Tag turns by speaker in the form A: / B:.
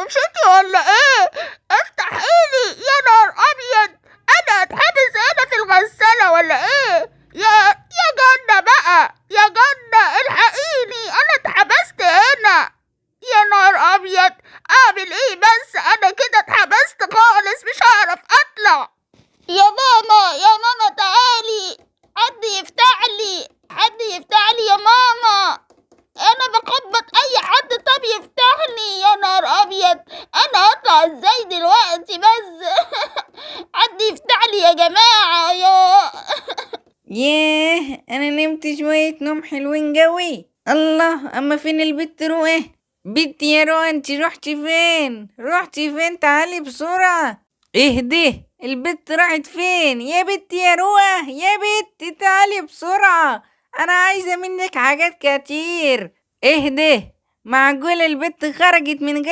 A: ومشيتي ولا ايه؟ افتحيلي يا نهار ابيض، انا اتحبس هنا في الغسالة ولا ايه؟ يا جنة بقى، يا جنة الحقيني، انا اتحبست هنا. يا نهار ابيض، اعمل ايه بس؟ انا كده اتحبست خالص، مش هعرف اطلع. يا ماما، يا ماما تعالي، حد يفتح لي، حد يفتح لي يا ماما. انا بخبط اي حد، طب يفتح لي. يا نهار ابيض، انا هطلع ازاي دلوقتي بس؟ حد يفتح لي يا جماعة.
B: ياه، انا نمت شوية نوم حلوين قوي. الله، اما فين البت روقه؟ بنتي يا روقه، انت رحتي فين؟ تعالي بسرعة. اهدي، البت راحت فين؟ يا بنتي يا روقه، يا بنتي تعالي بسرعة، انا عايزة منك حاجات كتير. اهدي، معقول البت خرجت من غير